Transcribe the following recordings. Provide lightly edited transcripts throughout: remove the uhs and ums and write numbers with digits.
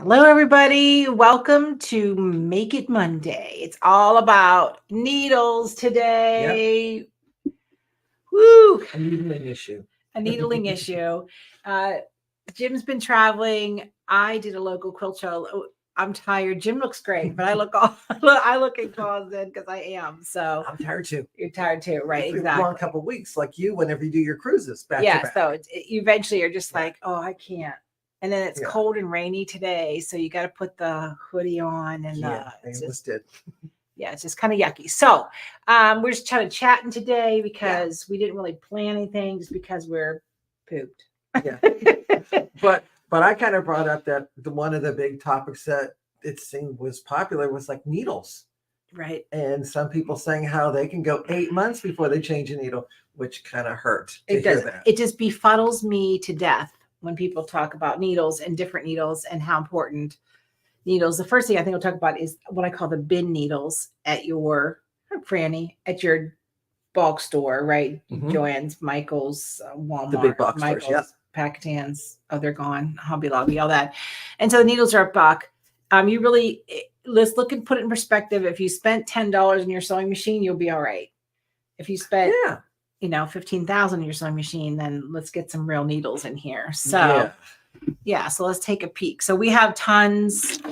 Hello, everybody. Welcome to Make It Monday. It's all about needles Yep, today. Woo! a needling issue. A needling issue. Uh, Jim's been traveling. I did a local quilt show. I'm tired. Jim looks great, but I look all I look exhausted because I am. So I'm tired too. you're tired too, right? It's been a long Exactly. couple of weeks, like you, whenever you do your cruises back to Yeah. back. So you eventually you're just Yeah. like, oh, I can't. And then it's Yeah. cold and rainy today, so you got to put the hoodie on and Yeah, I it's almost just did. yeah, it's just kind of yucky. So we're just kind of chatting today because we didn't really plan anything, just because we're pooped. Yeah. But I kind of brought up that one of the big topics that it seemed was popular was like needles. Right. And some people saying how they can go 8 months before they change a needle, which kind of hurt to It hear does. that. It just befuddles me to death when people talk about needles and different needles and how important needles. The first thing I think we'll talk about is what I call the bin needles at your Franny, at your bulk store, right? Mhm. Joann's, Michael's, Walmart, The big box stores, Michael's, Pactans. Oh, they're gone. Hobby Lobby, all that. And so the needles are a buck. You really let's look and put it in perspective. If you spent $10 in your sewing machine, you'll be all right. If you spent Yeah. 15,000 in your sewing machine, then let's get some real needles in here. So yeah, so let's take a peek. So we have tons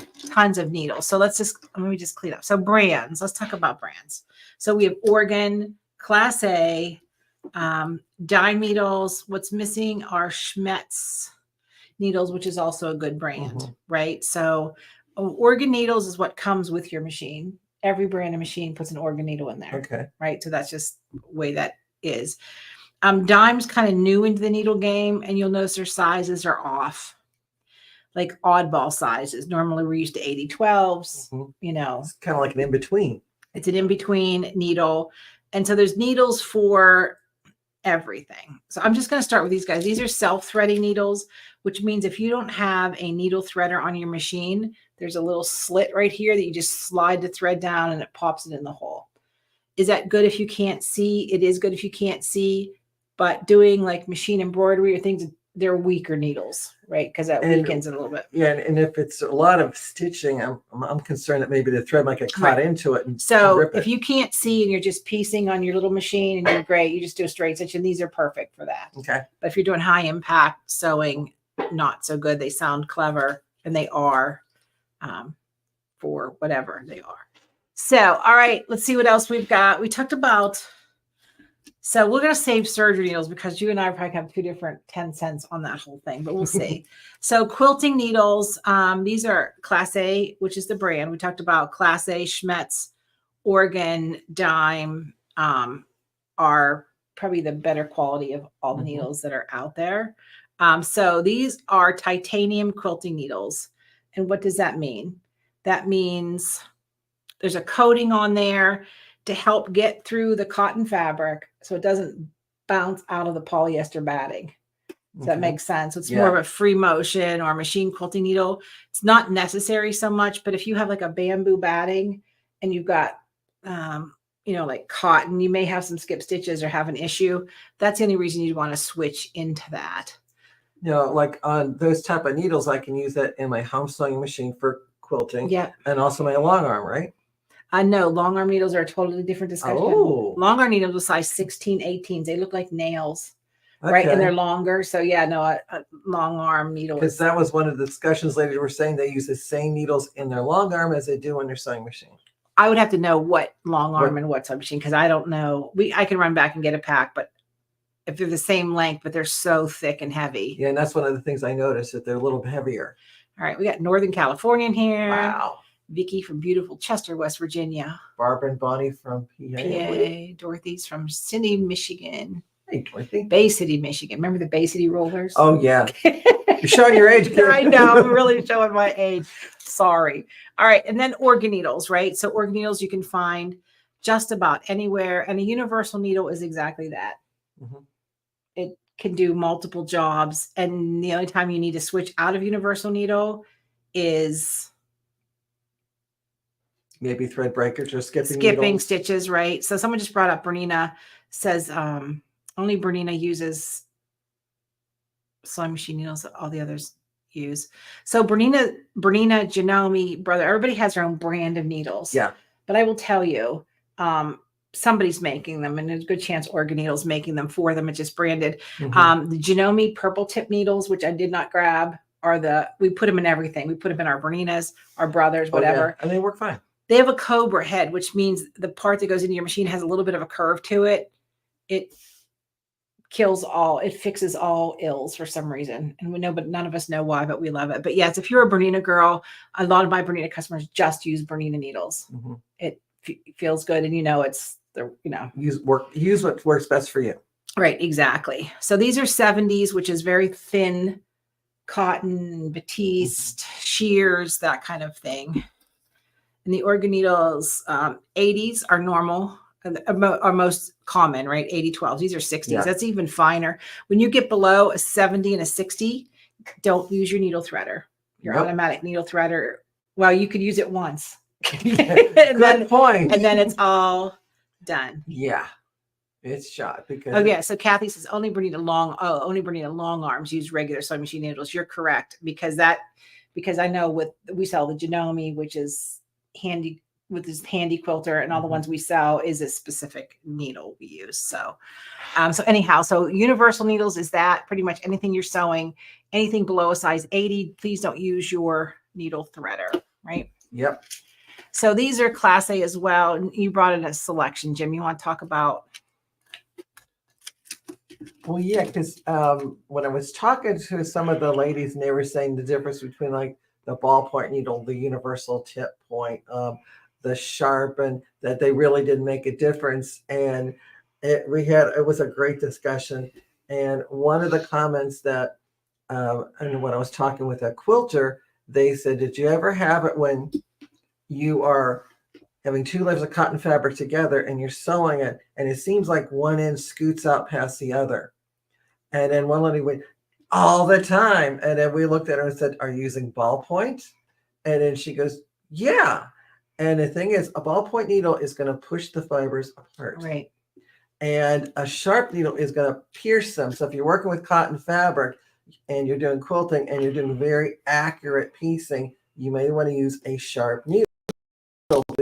of needles. So let me just clean up. So brands, let's talk about brands. So we have Oregon, Class A, dime needles. What's missing are Schmetz needles, which is also a good brand, right? So Oregon needles is what comes with your machine. Every brand of machine puts an Oregon needle in there. Okay. Right. So that's just the way that is. Dime's kind of new into the needle game, and you'll notice their sizes are off, like oddball sizes. Normally we're used to 80-12s, It's kind of like an in-between. It's an in-between needle. And so there's needles for everything. So I'm just going to start with these guys. These are self-threading needles, which means if you don't have a needle threader on your machine, there's a little slit right here that you just slide the thread down and it pops it in the hole. Is that good if you can't see? It is good if you can't see, but doing like machine embroidery or things, they're weaker needles, right? Because that weakens it a little bit. Yeah, and if it's a lot of stitching, I'm concerned that maybe the thread might get caught into it. And so rip it. If you can't see and you're just piecing on your little machine and you're great, you just do a straight stitch, and these are perfect for that. Okay. But if you're doing high impact sewing, not so good. They sound clever, and they are for whatever they are. So, all right, let's see what else we've got. We talked about, so we're going to save serger needles because you and I probably have two different 10 cents on that whole thing, but we'll see. So quilting needles, these are Class A, which is the brand. We talked about Class A, Schmetz, Oregon, Dime, are probably the better quality of all the needles that are out there. So these are titanium quilting needles. And what does that mean? That means there's a coating on there to help get through the cotton fabric so it doesn't bounce out of the polyester batting. Does that make sense? So it's more of a free motion or machine quilting needle. It's not necessary so much, but if you have like a bamboo batting and you've got, like cotton, you may have some skip stitches or have an issue. That's the only reason you'd want to switch into that. Like on those type of needles, I can use that in my home sewing machine for quilting. Yeah. And also my long arm, right? I know long arm needles are a totally different discussion. Oh. Long arm needles with size 16, 18s. They look like nails, right? And they're longer. So yeah, no, a long arm needle. Because that was one of the discussions ladies were saying they use the same needles in their long arm as they do in their sewing machine. I would have to know what long arm and what sewing machine, because I don't know. I can run back and get a pack, but if they're the same length, but they're so thick and heavy. Yeah, and that's one of the things I noticed, that they're a little heavier. All right, we got Northern California in here. Wow. Vicky from beautiful Chester, West Virginia. Barbara and Bonnie from PA. Dorothy's from Cindy, Michigan. Hey, Dorothy. Bay City, Michigan. Remember the Bay City rollers? Oh, yeah. You're showing your age, kid. I know. I'm really showing my age. Sorry. All right. And then Oregon needles, right? So Oregon needles you can find just about anywhere. And a universal needle is exactly that. It can do multiple jobs. And the only time you need to switch out of universal needle is maybe thread breakers or skipping needles. Stitches, right? So someone just brought up, Bernina says only Bernina uses sewing machine needles. All the others use. So Bernina, Janome, Brother, everybody has their own brand of needles. Yeah. But I will tell you, somebody's making them, and there's a good chance Organ Needle's making them for them. It's just branded. The Janome purple tip needles, which I did not grab, we put them in everything. We put them in our Berninas, our Brothers, whatever. And they work fine. They have a cobra head, which means the part that goes into your machine has a little bit of a curve to it. It fixes all ills for some reason. And we know, but none of us know why, but we love it. But yes, if you're a Bernina girl, a lot of my Bernina customers just use Bernina needles. It feels good. And it's use what works best for you. Right. Exactly. So these are 70s, which is very thin cotton, batiste, shears, that kind of thing. And the Organ Needles, 80s are normal. Are most common, right? 80-12s. These are 60s. Yeah. That's even finer. When you get below a 70 and a 60, don't use your needle threader. Your automatic needle threader. Well, you could use it once. Good point. And then it's all done. Yeah. It's shot because So Kathy says only Bernina long arms use regular sewing machine needles. You're correct because I know we sell the Janome, which is handy with this handy quilter, and all the ones we sell is a specific needle we use. So so universal needles is that pretty much anything you're sewing, anything below a size 80, please don't use your needle threader, right? Yep. So these are Class A as well. You brought in a selection, Jim. You want to talk about? Well, yeah, because when I was talking to some of the ladies, and they were saying the difference between like the ballpoint needle, the universal tip point, the sharpen, that they really did make a difference. And it was a great discussion. And one of the comments that, and when I was talking with a quilter, they said, did you ever have it when you are having two layers of cotton fabric together and you're sewing it, and it seems like one end scoots out past the other? And then one lady went, all the time. And then we looked at her and said, are you using ballpoint? And then she goes, yeah. And the thing is, a ballpoint needle is going to push the fibers apart. Right. And a sharp needle is going to pierce them. So if you're working with cotton fabric and you're doing quilting and you're doing very accurate piecing, you may want to use a sharp needle,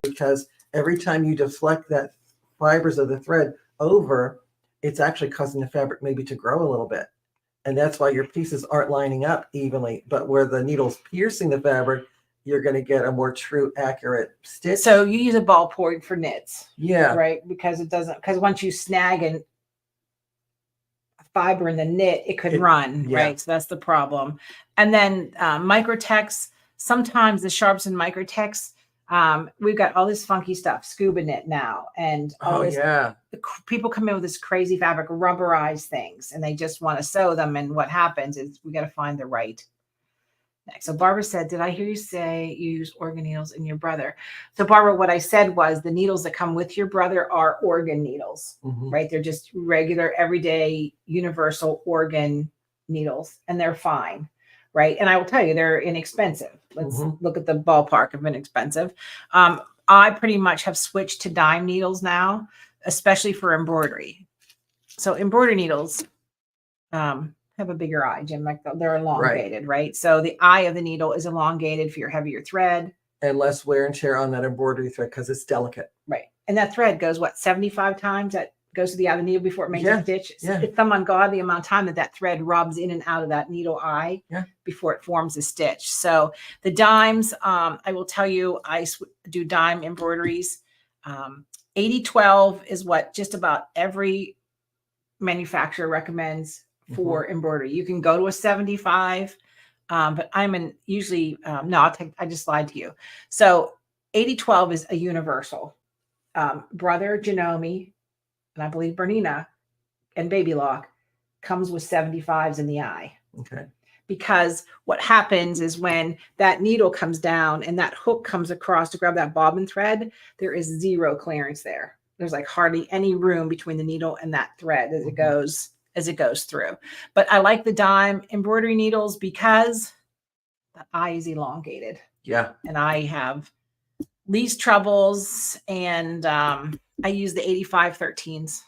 because every time you deflect that fibers of the thread over, it's actually causing the fabric maybe to grow a little bit. And that's why your pieces aren't lining up evenly. But where the needle's piercing the fabric, you're going to get a more true, accurate stitch. So you use a ballpoint for knits. Yeah. Right. Because once you snag a fiber in the knit, it could run. Yeah. Right. So that's the problem. And then Microtex, sometimes the sharps in Microtex, we've got all this funky stuff, scuba knit now, and all this. Yeah. People come in with this crazy fabric, rubberized things, and they just want to sew them. And what happens is we got to find the right. Next. So Barbara said, did I hear you say you use Organ needles in your Brother? So Barbara, what I said was the needles that come with your Brother are Organ needles, right? They're just regular, everyday, universal Organ needles, and they're fine. Right. And I will tell you, they're inexpensive. Let's look at the ballpark of inexpensive. I pretty much have switched to dime needles now, especially for embroidery. So embroidery needles have a bigger eye, Jim. Like they're elongated, right? So the eye of the needle is elongated for your heavier thread. And less wear and tear on that embroidery thread because it's delicate. Right. And that thread goes, 75 times? That goes to the eye of the needle before it makes a stitch. Yeah. It's some ungodly amount of time that thread rubs in and out of that needle eye before it forms a stitch. So the dimes, I will tell you, I do dime embroideries. 80-12 is what just about every manufacturer recommends for embroidery. You can go to a 75, but I just lied to you. So 80-12 is a universal. Brother, Janome, and I believe Bernina and Baby Lock comes with 75s in the eye. Okay. Because what happens is when that needle comes down and that hook comes across to grab that bobbin thread, there is zero clearance there. There's like hardly any room between the needle and that thread as it goes through. But I like the dime embroidery needles because the eye is elongated. Yeah. And I have least troubles, and I use the 85-13s,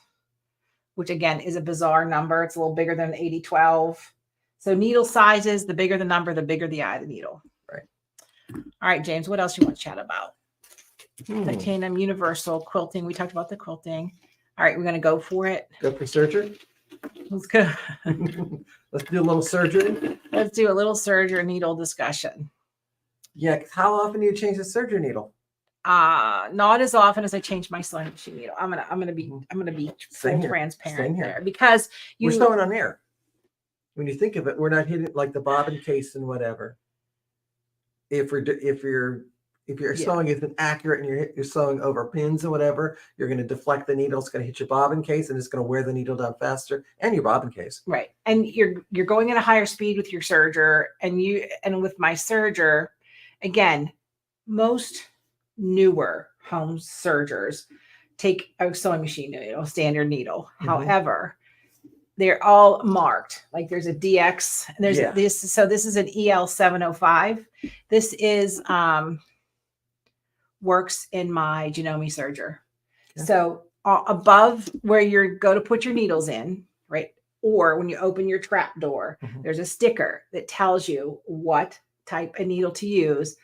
which again is a bizarre number. It's a little bigger than 80-12. So needle sizes, the bigger the number, the bigger the eye of the needle. Right. All right, James, what else you want to chat about? Hmm. Titanium universal quilting. We talked about the quilting. All right, we're going to go for it. Go for surgery. Let's go. Let's do a little surgery. Let's do a little serger needle discussion. Yeah. 'Cause how often do you change the surgery needle? Not as often as I change my sewing machine needle. I'm gonna be Same full here. transparent Same here. there because We're sewing on air. When you think of it, we're not hitting like the bobbin case and whatever. If your sewing isn't accurate and you're sewing over pins and whatever, you're going to deflect the needle. It's going to hit your bobbin case and it's going to wear the needle down faster and your bobbin case. right, and you're going at a higher speed with your serger, and with my serger, again, most newer home sergers take a sewing machine needle, standard needle. Mhm. However, they're all marked. Like there's a DX, and there's this. So this is an EL 705. This is works in my Janome serger. Okay. So above where you go to put your needles in, right? Or when you open your trap door, there's a sticker that tells you what type of needle to use.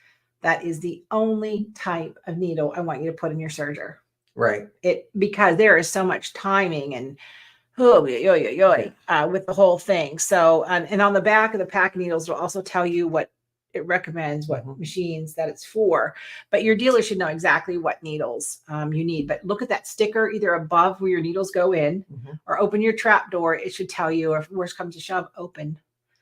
That is the only type of needle I want you to put in your serger. Right. Because there is so much timing and with the whole thing. So, and on the back of the pack of needles, it'll also tell you what it recommends, what machines that it's for. But your dealer should know exactly what needles you need. But look at that sticker either above where your needles go in or open your trap door. It should tell you, or if worse comes to shove, open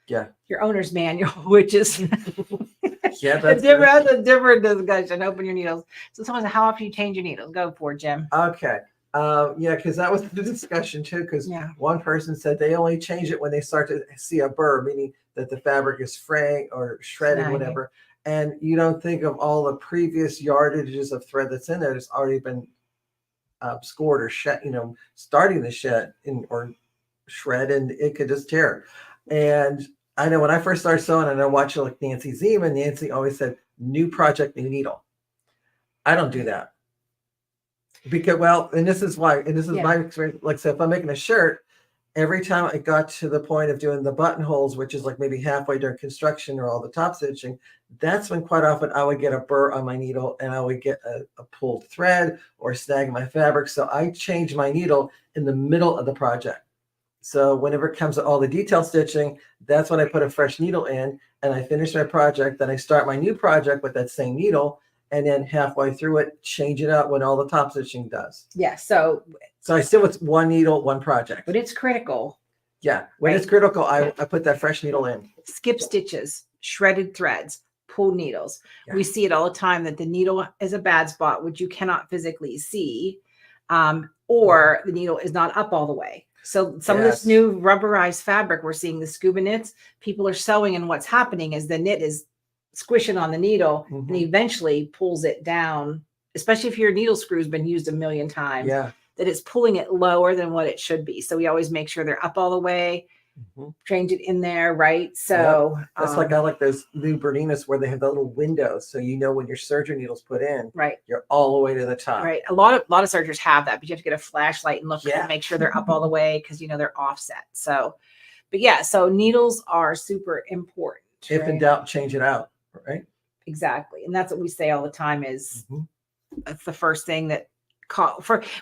your owner's manual, which is that's a different discussion. Open your needles. So someone said, how often you change your needles? Go for it, Jim. Okay. Because that was the discussion too. Because one person said they only change it when they start to see a burr, meaning that the fabric is fraying or shredded, whatever. And you don't think of all the previous yardages of thread that's in there that's already been scored or shed, starting to shed or shred, and it could just tear. And I know when I first started sewing, and I watched like Nancy Zeman, Nancy always said, new project, new needle. I don't do that. Because, and this is why, and this is my experience. Like, so if I'm making a shirt, every time I got to the point of doing the buttonholes, which is like maybe halfway during construction or all the top stitching, that's when quite often I would get a burr on my needle and I would get a pulled thread or snag my fabric. So I change my needle in the middle of the project. So whenever it comes to all the detail stitching, that's when I put a fresh needle in and I finish my project. Then I start my new project with that same needle. And then halfway through it, change it out when all the top stitching does. Yeah. So I still with one needle, one project. But it's critical. Yeah. When it's critical, I put that fresh needle in. Skip stitches, shredded threads, pulled needles. Yeah. We see it all the time that the needle is a bad spot, which you cannot physically see, or the needle is not up all the way. So some of this new rubberized fabric we're seeing, the scuba knits, people are sewing, and what's happening is the knit is squishing on the needle and eventually pulls it down, especially if your needle screw's been used a million times, that it's pulling it lower than what it should be. So we always make sure they're up all the way, change it in there, right? So that's like, I like those new Berninas where they have the little windows. So when your serger needle's put in, you're all the way to the top. Right. A lot of sergers have that, but you have to get a flashlight and look and make sure they're up all the way because they're offset. So, but so needles are super important. If in doubt, change it out. Right. Exactly. And that's what we say all the time is that's the first thing that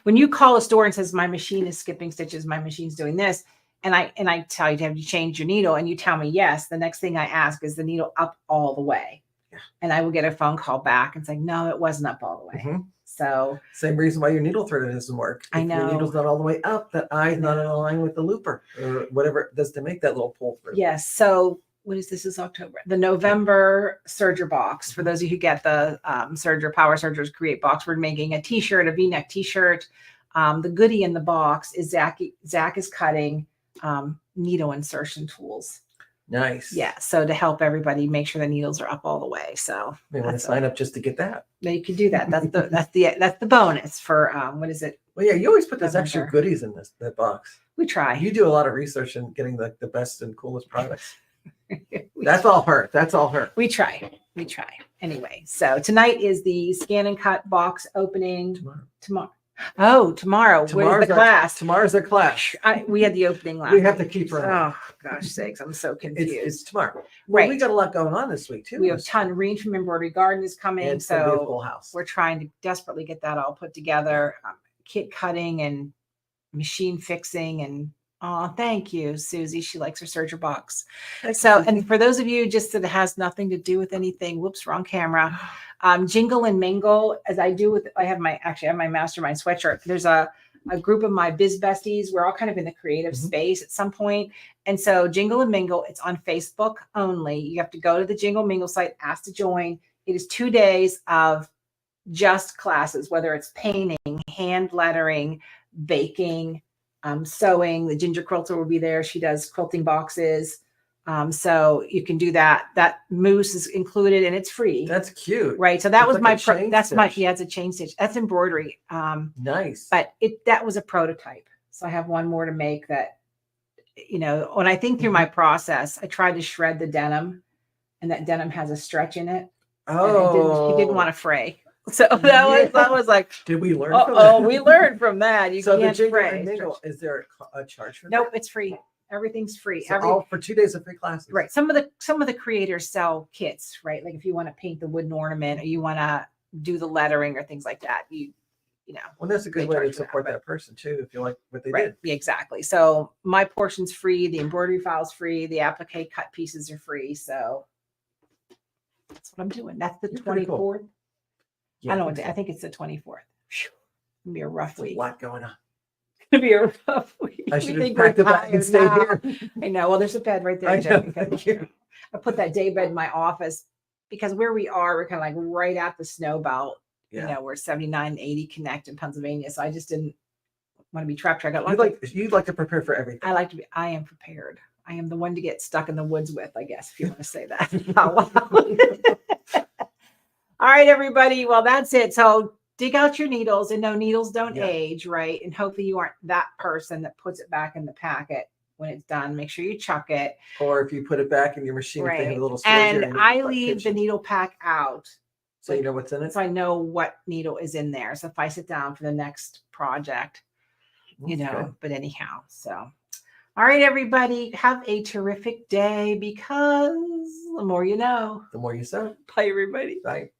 when you call a store and says, my machine is skipping stitches, my machine's doing this. And I tell you, have you changed your needle? And you tell me, yes. The next thing I ask is the needle up all the way. Yeah. And I will get a phone call back and say, no, it wasn't up all the way. So same reason why your needle thread doesn't work. I know. Your needle's not all the way up, that eye's not in line with the looper or whatever it does to make that little pull through. Yes. So what is this? Is October, the November serger box. For those of you who get the Power Sergers Create box, we're making a t-shirt, a V-neck t-shirt. The goodie in the box is Zach is cutting needle insertion tools. Nice. Yeah. So to help everybody make sure the needles are up all the way. So they want to sign up just to get that. No, you can do that. That's the bonus for what is it? Well, you always put those extra goodies in that box. We try. You do a lot of research in getting the best and coolest products. That's all her. We try. Anyway, so tonight is the scan and cut box opening. Tomorrow. Oh, tomorrow. Where's the class? Tomorrow's our class. We had the opening last We have to week. keep her on. Oh, gosh sakes. I'm so confused. It's tomorrow. Well, we Right. got a lot going on this week too. We have a ton. Reen from Embroidery Garden is coming. It's gonna be a So full house. we're trying to desperately get that all put together. Kit cutting and machine fixing. And oh, thank you, Susie. She likes her serger box. So, and for those of you just that it has nothing to do with anything, whoops, wrong camera. Jingle and mingle, as I do with, I have my mastermind sweatshirt. There's a group of my biz besties. We're all kind of in the creative space at some point. And so Jingle and Mingle, it's on Facebook only. You have to go to the Jingle Mingle site, ask to join. It is 2 days of just classes, whether it's painting, hand lettering, baking, sewing. The Ginger Quilter will be there. She does quilting boxes. So you can do that. That mousse is included and it's free. That's cute. Right. So that was like it's a chain stitch. That's embroidery. Nice. But that was a prototype. So I have one more to make that, when I think through my process, I tried to shred the denim and that denim has a stretch in it. Oh, He didn't want to fray. So that was like, did we learn from oh, that? we learned from that. You So the can't Jingle fray. and Mingle, is there a charge for Nope, that? it's free. Everything's free. So all for 2 days of free classes. Right. Some of the creators sell kits, right? Like if you want to paint the wooden ornament or you want to do the lettering or things like that, Well, that's a good they way to charge for support that, that person too, if you like what they right. did. Yeah, exactly. So my portion's free. The embroidery file's free. The applique cut pieces are free. So that's what I'm doing. That's the You're pretty 24th. cool. Yeah, I don't know. I think it's the 24th. It's gonna be a rough a week. lot going on. It's gonna be a rough week. I We should have think we're packed it back and tired stayed now. here. I know. Well, there's a bed right there. I know, Jen, thank you. I put that day bed in my office because where we are, we're kind of like right at the snow belt. Yeah. We're 79 and 80 connect in Pennsylvania. So I just didn't want to be trapped. I got You'd like to prepare for everything. I am prepared. I am the one to get stuck in the woods with, I guess, if you want to say that. Oh, wow. All right, everybody. Well, that's it. So dig out your needles, and no, needles don't age, right? And hopefully you aren't that person that puts it back in the packet when it's done. Make sure you chuck it. Or if you put it back in your machine, if they have a little storage and area, I leave the needle pack out. so you know what's in it. So I know what needle is in there. So if I sit down for the next project, but anyhow, so. All right, everybody, have a terrific day because the more you know. The more you sew. Bye, everybody. Bye.